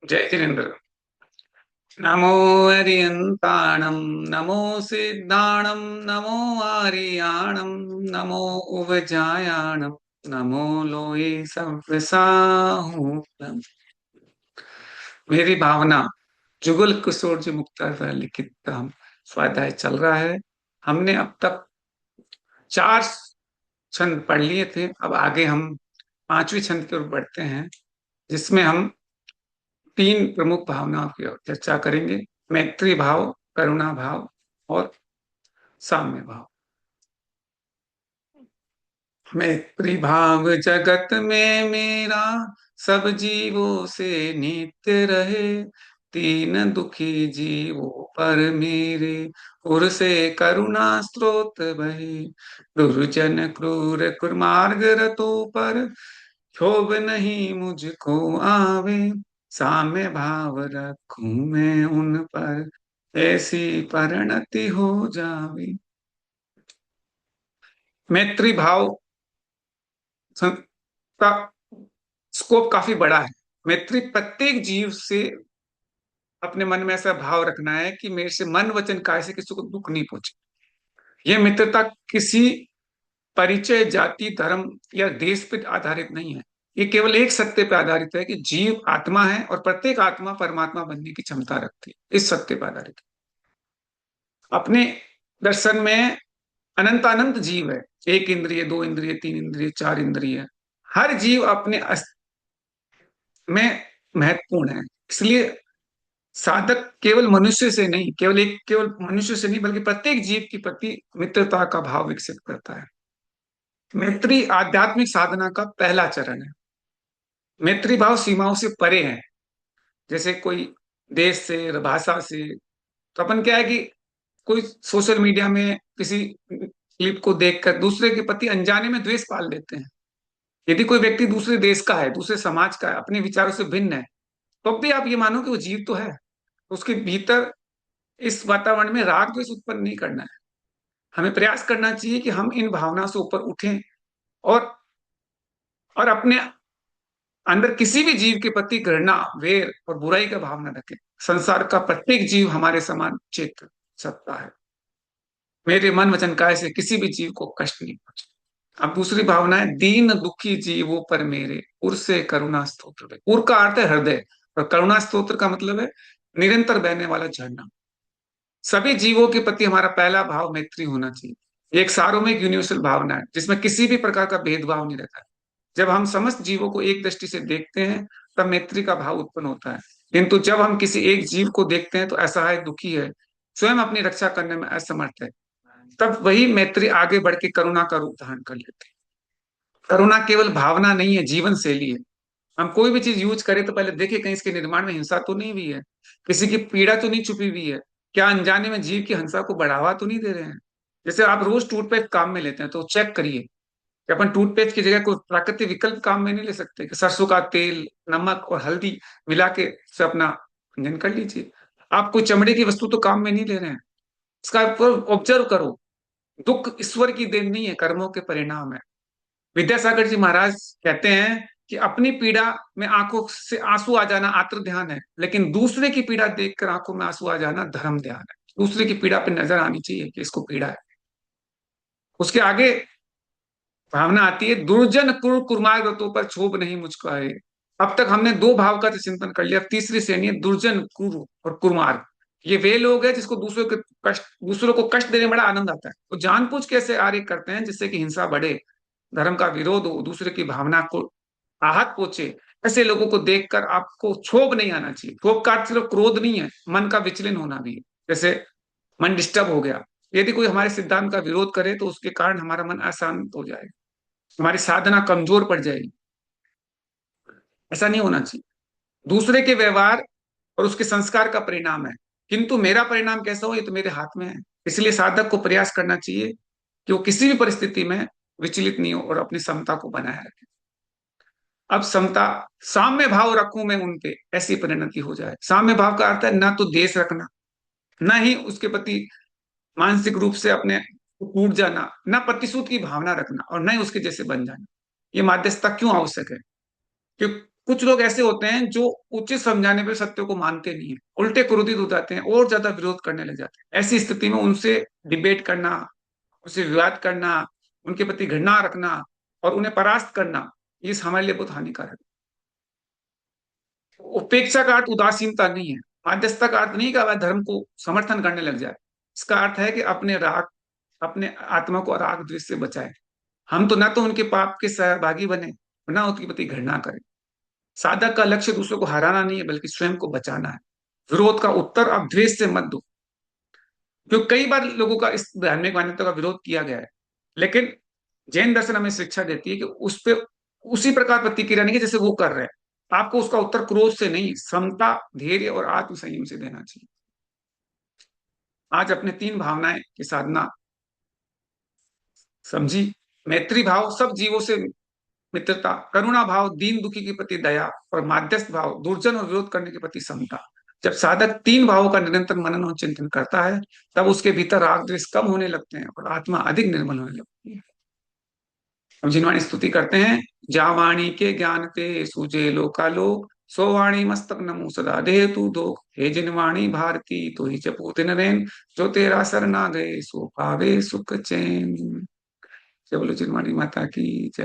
जय जिनेन्द्र। नमो अरियंताणम, नमो सिद्धाणम, नमो आर्याणम, नमो उवजायाणम, नमो लोये सव्यसाहूणम। मेरी भावना, जुगल किशोर जी मुक्ता द्वारा लिखित हम स्वाध्याय चल रहा है। हमने अब तक 4 छंद पढ़ लिए थे। अब आगे हम 5वीं छंद की ओर बढ़ते हैं, जिसमें हम 3 प्रमुख भावनाओं की चर्चा करेंगे। मैत्री भाव, करुणा भाव और साम्य भाव। मैत्री भाव जगत में मेरा, सब जीवों से नित्य रहे। तीन दुखी जीवों पर मेरे, उर से करुणा स्रोत बहे। दुर्जन क्रूर कुर्मार्ग रतों पर, क्षोभ नहीं मुझको आवे। साम्य भाव रखूं मैं उन पर, ऐसी परिणति हो जावे। मैत्री भाव का स्कोप काफी बड़ा है। मैत्री प्रत्येक जीव से अपने मन में ऐसा भाव रखना है कि मेरे से मन वचन काय से किसी को दुख नहीं पहुंचे। यह मित्रता किसी परिचय, जाति, धर्म या देश पर आधारित नहीं है। ये केवल एक सत्य पर आधारित है कि जीव आत्मा है और प्रत्येक आत्मा परमात्मा बनने की क्षमता रखती है। इस सत्य पर आधारित है। अपने दर्शन में अनंत अनंत जीव है। एक इंद्रिय, दो इंद्रिय, तीन इंद्रिय, चार इंद्रिय। हर जीव अपने में महत्वपूर्ण है। इसलिए साधक केवल मनुष्य से नहीं, केवल मनुष्य से नहीं, बल्कि प्रत्येक जीव के प्रति मित्रता का भाव विकसित करता है। मैत्री आध्यात्मिक साधना का पहला चरण है। मैत्री भाव सीमाओं से परे है। जैसे कोई देश से, भाषा से, तो अपन क्या है कि कोई सोशल मीडिया में किसी क्लिप को देखकर दूसरे के प्रति अनजाने में द्वेष पाल लेते हैं। यदि कोई व्यक्ति दूसरे देश का है, दूसरे समाज का है, अपने विचारों से भिन्न है, तो भी आप ये मानो कि वो जीव तो है। उसके भीतर इस वातावरण में राग द्वेष उत्पन्न नहीं करना है। हमें प्रयास करना चाहिए कि हम इन भावना से ऊपर उठें और अपने अंदर किसी भी जीव के प्रति घृणा, वेर और बुराई का भाव न रखें। संसार का प्रत्येक जीव हमारे समान चेतन सत्ता है। मेरे मन वचन काय से किसी भी जीव को कष्ट नहीं पहुंचे। अब दूसरी भावना है, दीन दुखी जीवों पर मेरे, उर से करुणा स्तोत्र। उर का अर्थ है हृदय, और करुणा स्तोत्र का मतलब है निरंतर बहने वाला झरना। सभी जीवों के प्रति हमारा पहला भाव मैत्री होना चाहिए। ये एक सार्वभौमिक यूनिवर्सल भावना है, जिसमें किसी भी प्रकार का भेदभाव नहीं रहता है। जब हम समस्त जीवों को एक दृष्टि से देखते हैं, तब मैत्री का भाव उत्पन्न होता है। किंतु जब हम किसी एक जीव को देखते हैं तो असहाय, दुखी है, स्वयं अपनी रक्षा करने में असमर्थ है, तब वही मैत्री आगे बढ़ के करुणा का रूप धारण कर लेती है। करुणा केवल भावना नहीं है, जीवन शैली है। हम कोई भी चीज यूज करें तो पहले देखें कहीं इसके निर्माण में हिंसा तो नहीं हुई है, किसी की पीड़ा तो नहीं छुपी हुई है, क्या अनजाने में जीव की हिंसा को बढ़ावा तो नहीं दे रहे हैं। जैसे आप रोज टूथपेस्ट काम में लेते हैं तो चेक करिए कि अपन टूथपेस्ट की जगह कोई प्राकृतिक विकल्प काम में नहीं ले सकते, कि सरसों का तेल, नमक और हल्दी मिला के से अपना भंजन कर लीजिए। आप कोई चमड़े की वस्तु तो काम में नहीं ले रहे हैं। इसका ऑब्जर्व करो। दुख ईश्वर की देन नहीं है, कर्मों के परिणाम है। विद्यासागर जी महाराज कहते हैं कि अपनी पीड़ा में आंखों से आंसू आ जाना आत्म ध्यान है, लेकिन दूसरे की पीड़ा देखकर आंखों में आंसू आ जाना धर्म ध्यान है। दूसरे की पीड़ा पे नजर आनी चाहिए कि इसको पीड़ा है। उसके आगे भावना आती है, दुर्जन कुर कुर्मार्ग व्रतों पर क्षोभ नहीं मुझको आए। अब तक हमने दो भाव का चिंतन कर लिया। अब तीसरी श्रेणी है दुर्जन कुरु और कुर्मार्ग। ये वे लोग हैं जिसको दूसरों को कष्ट देने में बड़ा आनंद आता है। वो जानबूझ के ऐसे आर्य करते हैं जिससे कि हिंसा बढ़े, धर्म का विरोध हो, दूसरे की भावना को आहत पहुंचे। ऐसे लोगों को देखकर आपको क्षोभ नहीं आना चाहिए। क्षोभ का अर्थ सिर्फ क्रोध नहीं है, मन का विचलन होना भी है। जैसे मन डिस्टर्ब हो गया, यदि कोई हमारे सिद्धांत का विरोध करे तो उसके कारण हमारा मन अशांत हो जाएगा, हमारी साधना कमजोर पड़ जाएगी। ऐसा नहीं होना चाहिए। दूसरे के व्यवहार और उसके संस्कार का परिणाम है, किंतु मेरा परिणाम कैसा हो ये तो मेरे हाथ में है। इसलिए साधक को प्रयास करना चाहिए कि वो किसी भी परिस्थिति में विचलित नहीं हो और अपनी समता को बनाए रखे। अब समता, साम्य भाव रखूं मैं उनपे, ऐसी परिणति हो जाए। साम्य भाव का अर्थ है ना तो देश रखना, ना ही उसके प्रति मानसिक रूप से अपने को टूट जाना, ना प्रतिशोध की भावना रखना, और न ही उसके जैसे बन जाना। ये मध्यस्थता क्यों आवश्यक है? क्यों? कुछ लोग ऐसे होते हैं जो उचित समझाने पर सत्य को मानते नहीं है, उल्टे क्रोधित हो जाते हैं और ज्यादा विरोध करने लग जाते हैं। ऐसी स्थिति में उनसे डिबेट करना, उनसे विवाद करना, उनके प्रति घृणा रखना और उन्हें परास्त करना, ये हमारे लिए बहुत हानिकारक है। उपेक्षा का अर्थ उदासीनता नहीं है। मध्यस्थता का अर्थ नहीं कि वह धर्म को समर्थन करने लग जाए। इसका अर्थ है कि अपने आत्मा को राग द्वेष से बचाए। हम तो ना तो उनके पाप के सहभागी बने, ना उनके प्रति घृणा करें। साधक का लक्ष्य दूसरों को हराना नहीं है, बल्कि स्वयं को बचाना है। विरोध का उत्तर अब द्वेष से मत दो, क्योंकि कई बार लोगों का इस धार्मिक मान्यता का विरोध किया गया है, लेकिन जैन दर्शन हमें शिक्षा देती है कि उस पे उसी प्रकार प्रतिक्रिया नहीं, जैसे वो कर रहे हैं। आपको उसका उत्तर क्रोध से नहीं, समता, धैर्य और आत्म संयम से देना चाहिए। आज अपने तीन भावनाएं की साधना समझी। मैत्री भाव सब जीवों से मित्रता, करुणा भाव दीन दुखी के प्रति दया, और माध्यस्थ भाव दुर्जन और विरोध करने के प्रति समता। जब साधक तीन भावों का निरंतर मनन और चिंतन करता है, तब उसके भीतर राग द्वेष कम होने लगते हैं और आत्मा अधिक निर्मल होने लगती है। हम जिनवाणी स्तुति करते हैं। जा वाणी के ज्ञान ते सूझे लोकालोक, सो वाणी मस्तक नमो सदा देह तू दो। हे जिनवाणी भारती तो ही जपू दिन रैन, जो तेरा सरना गए सो पावे सुख चैन। जय बोलो जिनवाणी माता की जय।